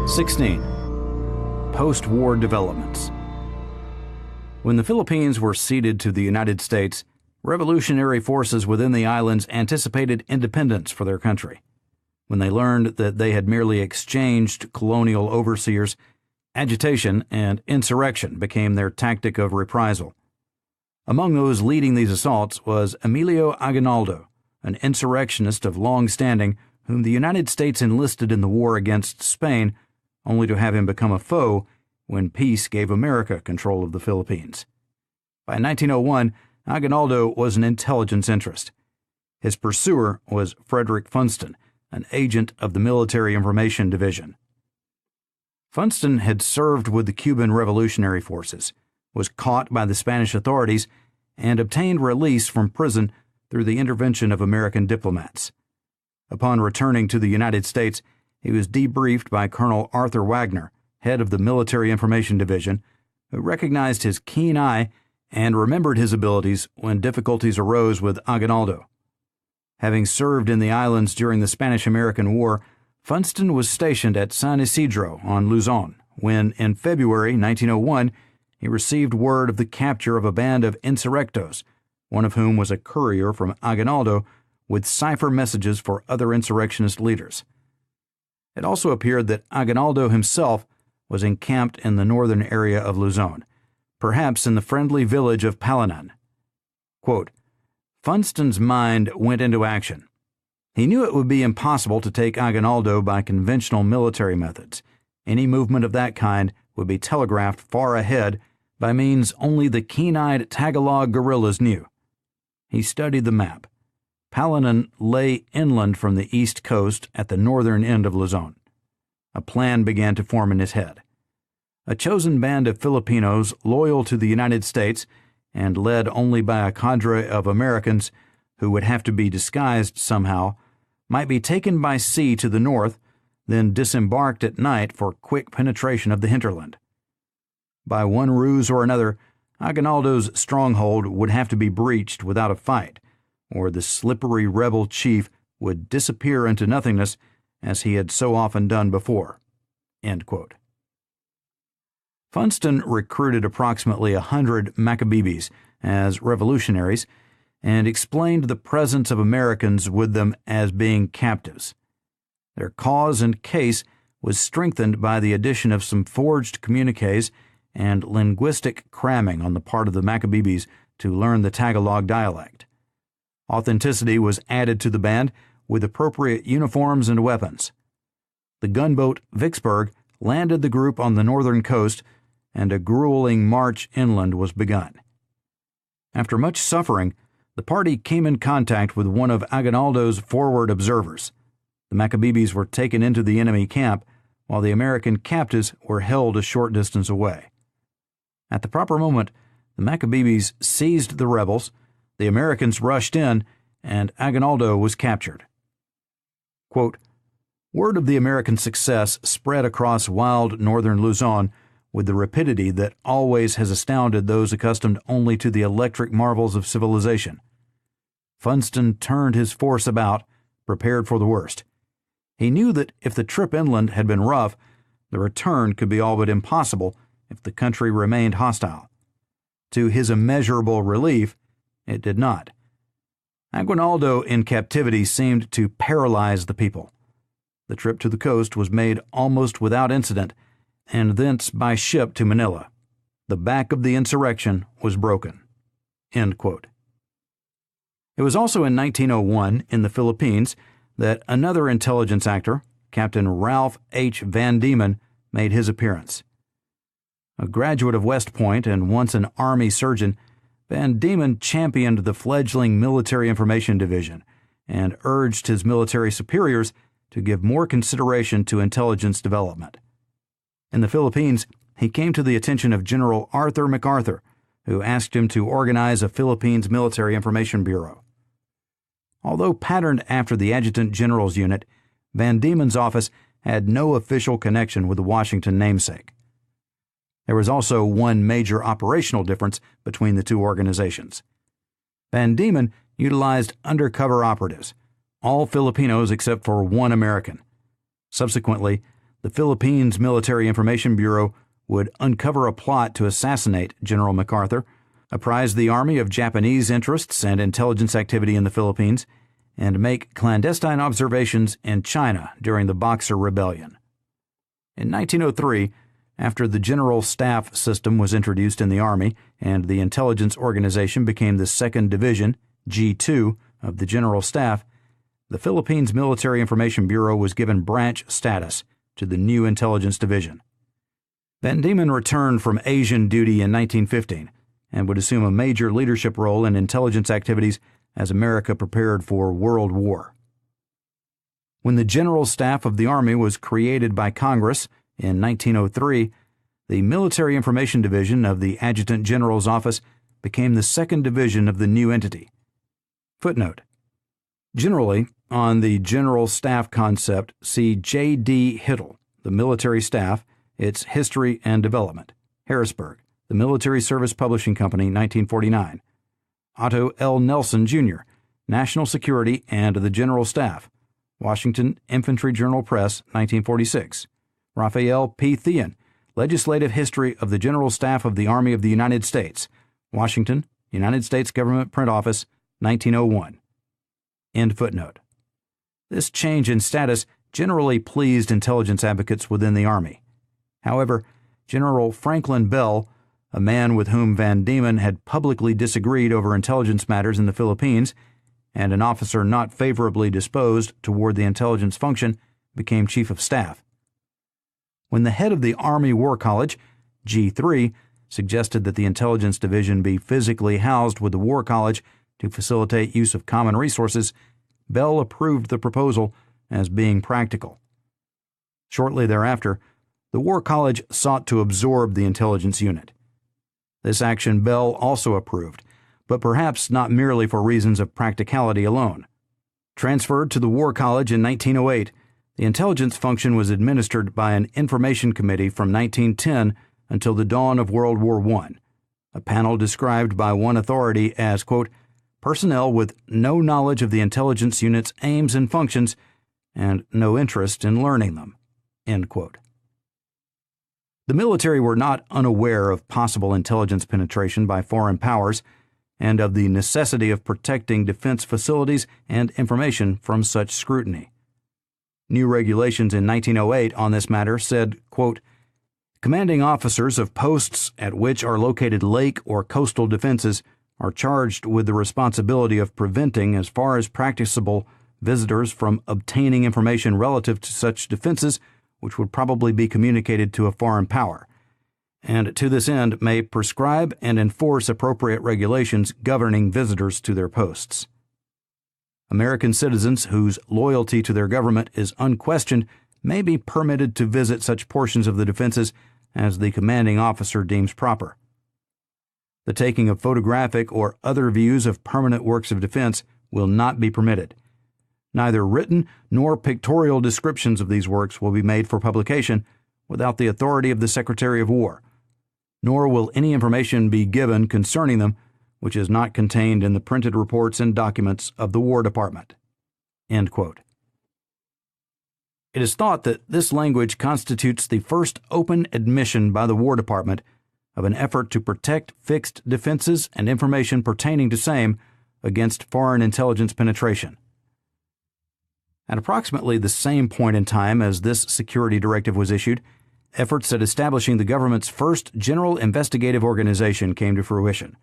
16. Post-war developments. When the Philippines were ceded to the United States, revolutionary forces within the islands anticipated independence for their country. When they learned that they had merely exchanged colonial overseers, agitation and insurrection became their tactic of reprisal. Among those leading these assaults was Emilio Aguinaldo, an insurrectionist of long standing whom the United States enlisted in the war against Spain, only to have him become a foe when peace gave America control of the Philippines. By 1901, Aguinaldo was an intelligence interest. His pursuer was Frederick Funston, an agent of the Military Information Division. Funston had served with the Cuban Revolutionary Forces, was caught by the Spanish authorities, and obtained release from prison through the intervention of American diplomats. Upon returning to the United States, he was debriefed by Colonel Arthur Wagner, head of the Military Information Division, who recognized his keen eye and remembered his abilities when difficulties arose with Aguinaldo. Having served in the islands during the Spanish-American War, Funston was stationed at San Isidro on Luzon when, in February 1901, he received word of the capture of a band of insurrectos, one of whom was a courier from Aguinaldo with cipher messages for other insurrectionist leaders. It also appeared that Aguinaldo himself was encamped in the northern area of Luzon, perhaps in the friendly village of Palanan. Quote, Funston's mind went into action. He knew it would be impossible to take Aguinaldo by conventional military methods. Any movement of that kind would be telegraphed far ahead by means only the keen-eyed Tagalog guerrillas knew. He studied the map. Palanan lay inland from the east coast at the northern end of Luzon. A plan began to form in his head. A chosen band of Filipinos loyal to the United States and led only by a cadre of Americans who would have to be disguised somehow might be taken by sea to the north, then disembarked at night for quick penetration of the hinterland. By one ruse or another, Aguinaldo's stronghold would have to be breached without a fight, or the slippery rebel chief would disappear into nothingness as he had so often done before. End quote. Funston recruited approximately 100 Macabebes as revolutionaries and explained the presence of Americans with them as being captives. Their cause and case was strengthened by the addition of some forged communiques and linguistic cramming on the part of the Macabebes to learn the Tagalog dialect. Authenticity was added to the band with appropriate uniforms and weapons. The gunboat Vicksburg landed the group on the northern coast, and a grueling march inland was begun. After much suffering, the party came in contact with one of Aguinaldo's forward observers. The Macabebes were taken into the enemy camp, while the American captives were held a short distance away. At the proper moment, the Macabebes seized the rebels, the Americans rushed in, and Aguinaldo was captured. Quote, word of the American success spread across wild northern Luzon with the rapidity that always has astounded those accustomed only to the electric marvels of civilization. Funston turned his force about, prepared for the worst. He knew that if the trip inland had been rough, the return could be all but impossible if the country remained hostile. To his immeasurable relief, it did not. Aguinaldo in captivity seemed to paralyze the people. The trip to the coast was made almost without incident, and thence by ship to Manila. The back of the insurrection was broken. End quote. It was also in 1901 in the Philippines that another intelligence actor, Captain Ralph H. Van Diemen, made his appearance. A graduate of West Point and once an Army surgeon, Van Diemen championed the fledgling Military Information Division and urged his military superiors to give more consideration to intelligence development. In the Philippines, he came to the attention of General Arthur MacArthur, who asked him to organize a Philippines Military Information Bureau. Although patterned after the Adjutant General's unit, Van Diemen's office had no official connection with the Washington namesake. There was also one major operational difference between the two organizations. Van Diemen utilized undercover operatives, all Filipinos except for one American. Subsequently, The Philippines Military Information Bureau would uncover a plot to assassinate General MacArthur, apprise the Army of Japanese interests and intelligence activity in the Philippines, and make clandestine observations in China during the Boxer Rebellion. In 1903, after the General Staff System was introduced in the Army and the intelligence organization became the 2nd Division, G2, of the General Staff, the Philippines Military Information Bureau was given branch status to the new Intelligence Division. Van Diemen returned from Asian duty in 1915 and would assume a major leadership role in intelligence activities as America prepared for World War. When the General Staff of the Army was created by Congress in 1903, the Military Information Division of the Adjutant General's Office became the 2nd Division of the new entity. Footnote: generally, on the General Staff concept, see J.D. Hittle, The Military Staff, Its History and Development, Harrisburg, The Military Service Publishing Company, 1949. Otto L. Nelson, Jr., National Security and the General Staff, Washington Infantry Journal Press, 1946. Raphael P. Thean, Legislative History of the General Staff of the Army of the United States, Washington, United States Government Print Office, 1901. End footnote. This change in status generally pleased intelligence advocates within the Army. However, General Franklin Bell, a man with whom Van Diemen had publicly disagreed over intelligence matters in the Philippines, and an officer not favorably disposed toward the intelligence function, became Chief of Staff. When the head of the Army War College, G3, suggested that the Intelligence Division be physically housed with the War College to facilitate use of common resources, Bell approved the proposal as being practical. Shortly thereafter, the War College sought to absorb the intelligence unit. This action Bell also approved, but perhaps not merely for reasons of practicality alone. Transferred to the War College in 1908, the intelligence function was administered by an information committee from 1910 until the dawn of World War I, a panel described by one authority as, quote, personnel with no knowledge of the intelligence unit's aims and functions and no interest in learning them, end quote. The military were not unaware of possible intelligence penetration by foreign powers and of the necessity of protecting defense facilities and information from such scrutiny. New regulations in 1908 on this matter said, quote, commanding officers of posts at which are located lake or coastal defenses are charged with the responsibility of preventing, as far as practicable, visitors from obtaining information relative to such defenses which would probably be communicated to a foreign power, and to this end may prescribe and enforce appropriate regulations governing visitors to their posts. American citizens whose loyalty to their government is unquestioned may be permitted to visit such portions of the defenses as the commanding officer deems proper. The taking of photographic or other views of permanent works of defense will not be permitted. Neither written nor pictorial descriptions of these works will be made for publication without the authority of the Secretary of War, nor will any information be given concerning them which is not contained in the printed reports and documents of the War Department. End quote. It is thought that this language constitutes the first open admission by the War Department of an effort to protect fixed defenses and information pertaining to same against foreign intelligence penetration. At approximately the same point in time as this security directive was issued, efforts at establishing the government's first general investigative organization came to fruition,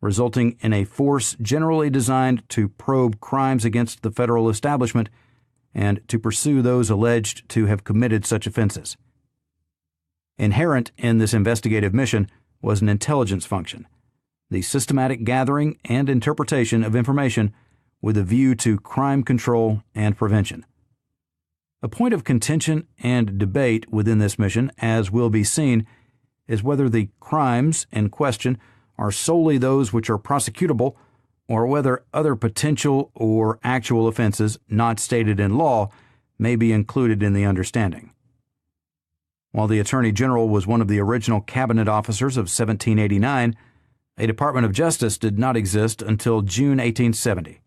resulting in a force generally designed to probe crimes against the federal establishment and to pursue those alleged to have committed such offenses. Inherent in this investigative mission was an intelligence function, the systematic gathering and interpretation of information with a view to crime control and prevention. A point of contention and debate within this mission, as will be seen, is whether the crimes in question are solely those which are prosecutable or whether other potential or actual offenses not stated in law may be included in the understanding. While the Attorney General was one of the original cabinet officers of 1789, a Department of Justice did not exist until June 1870.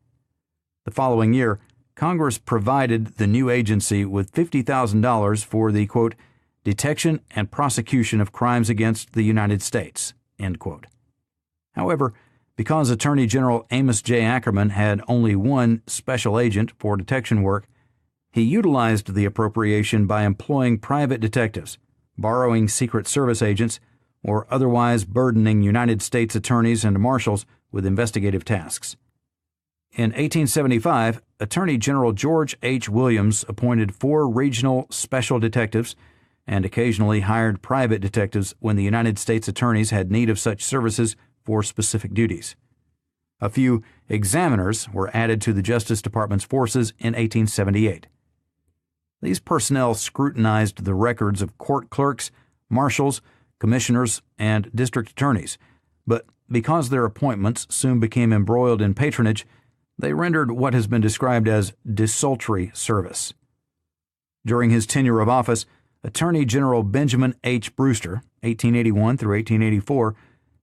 The following year, Congress provided the new agency with $50,000 for the, quote, detection and prosecution of crimes against the United States, end quote. However, because Attorney General Amos J. Ackerman had only one special agent for detection work, he utilized the appropriation by employing private detectives, borrowing Secret Service agents, or otherwise burdening United States attorneys and marshals with investigative tasks. In 1875, Attorney General George H. Williams appointed 4 regional special detectives and occasionally hired private detectives when the United States attorneys had need of such services for specific duties. A few examiners were added to the Justice Department's forces in 1878. These personnel scrutinized the records of court clerks, marshals, commissioners, and district attorneys, but because their appointments soon became embroiled in patronage, they rendered what has been described as desultory service. During his tenure of office, Attorney General Benjamin H. Brewster, 1881 through 1884,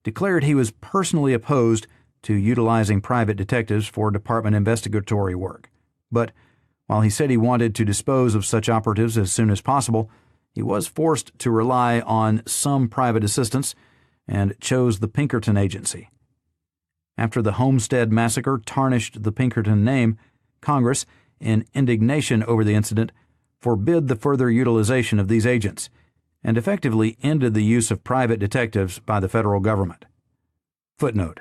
declared he was personally opposed to utilizing private detectives for department investigatory work. But while he said he wanted to dispose of such operatives as soon as possible, he was forced to rely on some private assistance and chose the Pinkerton Agency. After the Homestead Massacre tarnished the Pinkerton name, Congress, in indignation over the incident, forbid the further utilization of these agents and effectively ended the use of private detectives by the federal government. Footnote: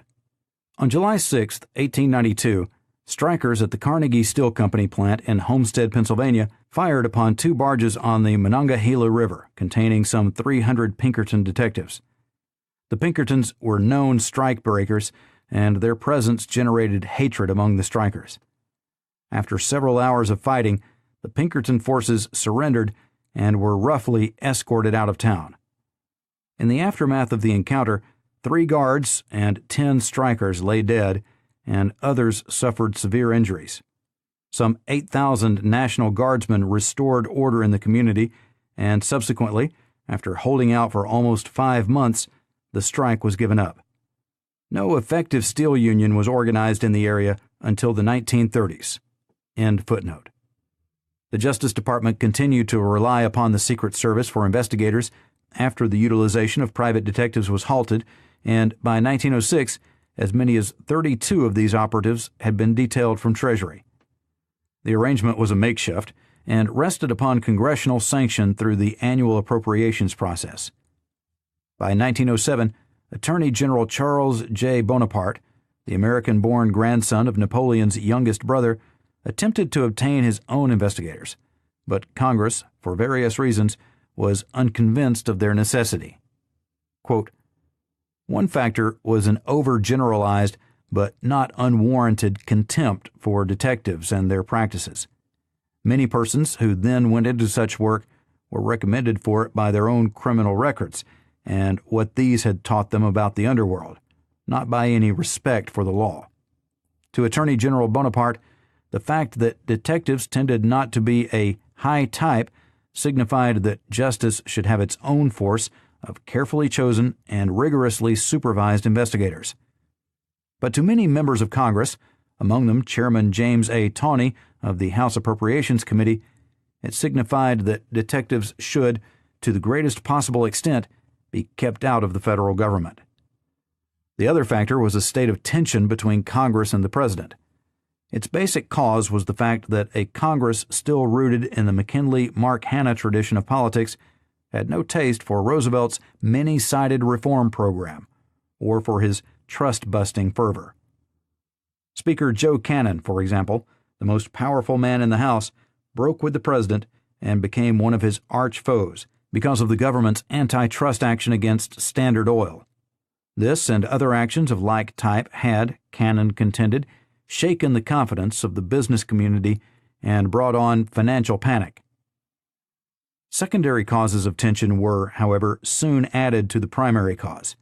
on July 6, 1892, strikers at the Carnegie Steel Company plant in Homestead, Pennsylvania, fired upon 2 barges on the Monongahela River containing some 300 Pinkerton detectives. The Pinkertons were known strike breakers, and their presence generated hatred among the strikers. After several hours of fighting, the Pinkerton forces surrendered and were roughly escorted out of town. In the aftermath of the encounter, 3 guards and 10 strikers lay dead, and others suffered severe injuries. Some 8,000 National Guardsmen restored order in the community, and subsequently, after holding out for almost 5 months, the strike was given up. No effective steel union was organized in the area until the 1930s. End footnote. The Justice Department continued to rely upon the Secret Service for investigators after the utilization of private detectives was halted, and by 1906, as many as 32 of these operatives had been detailed from Treasury. The arrangement was a makeshift and rested upon congressional sanction through the annual appropriations process. By 1907, Attorney General Charles J. Bonaparte, the American-born grandson of Napoleon's youngest brother, attempted to obtain his own investigators, but Congress, for various reasons, was unconvinced of their necessity. Quote, one factor was an overgeneralized but not unwarranted contempt for detectives and their practices. Many persons who then went into such work were recommended for it by their own criminal records and what these had taught them about the underworld, not by any respect for the law. To Attorney General Bonaparte, the fact that detectives tended not to be a high type signified that justice should have its own force of carefully chosen and rigorously supervised investigators. But to many members of Congress, among them Chairman James A. Tawney of the House Appropriations Committee, it signified that detectives should, to the greatest possible extent, be kept out of the federal government. The other factor was a state of tension between Congress and the President. Its basic cause was the fact that a Congress still rooted in the McKinley-Mark Hanna tradition of politics had no taste for Roosevelt's many-sided reform program or for his trust-busting fervor. Speaker Joe Cannon, for example, the most powerful man in the House, broke with the president and became one of his arch foes because of the government's antitrust action against Standard Oil. This and other actions of like type had, Cannon contended, shaken the confidence of the business community and brought on financial panic. Secondary causes of tension were, however, soon added to the primary cause.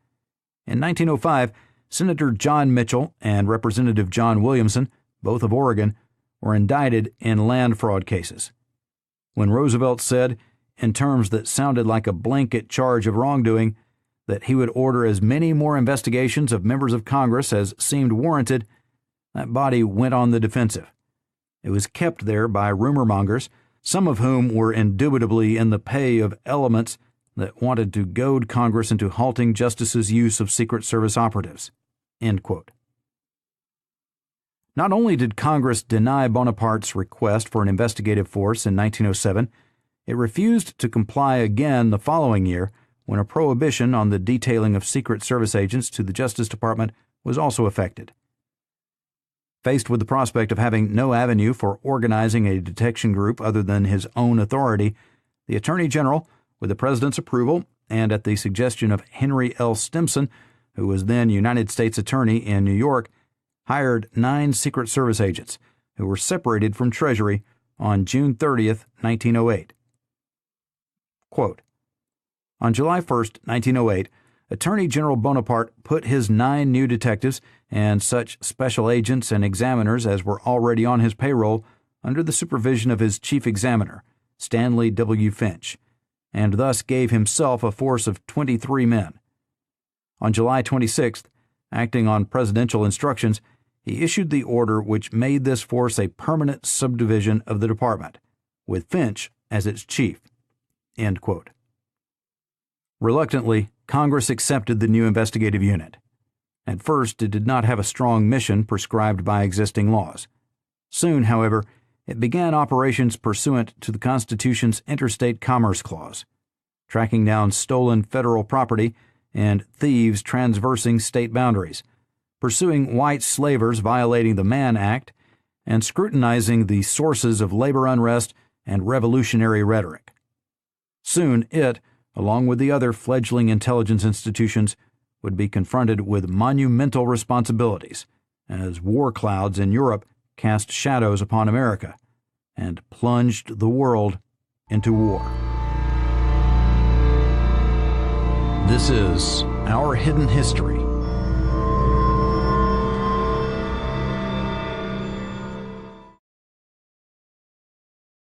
In 1905, Senator John Mitchell and Representative John Williamson, both of Oregon, were indicted in land fraud cases. When Roosevelt said, in terms that sounded like a blanket charge of wrongdoing, that he would order as many more investigations of members of Congress as seemed warranted, that body went on the defensive. It was kept there by rumor mongers, some of whom were indubitably in the pay of elements that wanted to goad Congress into halting justice's use of Secret Service operatives." End quote. Not only did Congress deny Bonaparte's request for an investigative force in 1907, it refused to comply again the following year when a prohibition on the detailing of Secret Service agents to the Justice Department was also effected. Faced with the prospect of having no avenue for organizing a detection group other than his own authority, the Attorney General, with the President's approval and at the suggestion of Henry L. Stimson, who was then United States Attorney in New York, hired 9 Secret Service agents who were separated from Treasury on June 30th, 1908. Quote, "On July 1st, 1908, Attorney General Bonaparte put his 9 new detectives and such special agents and examiners as were already on his payroll under the supervision of his chief examiner, Stanley W. Finch, and thus gave himself a force of 23 men. On July 26th, acting on presidential instructions, he issued the order which made this force a permanent subdivision of the department, with Finch as its chief." End quote. Reluctantly, Congress accepted the new investigative unit. At first, it did not have a strong mission prescribed by existing laws. Soon, however, it began operations pursuant to the Constitution's Interstate Commerce Clause, tracking down stolen federal property and thieves transversing state boundaries, pursuing white slavers violating the Mann Act, and scrutinizing the sources of labor unrest and revolutionary rhetoric. Soon it, along with the other fledgling intelligence institutions, would be confronted with monumental responsibilities as war clouds in Europe cast shadows upon America and plunged the world into war. This is Our Hidden History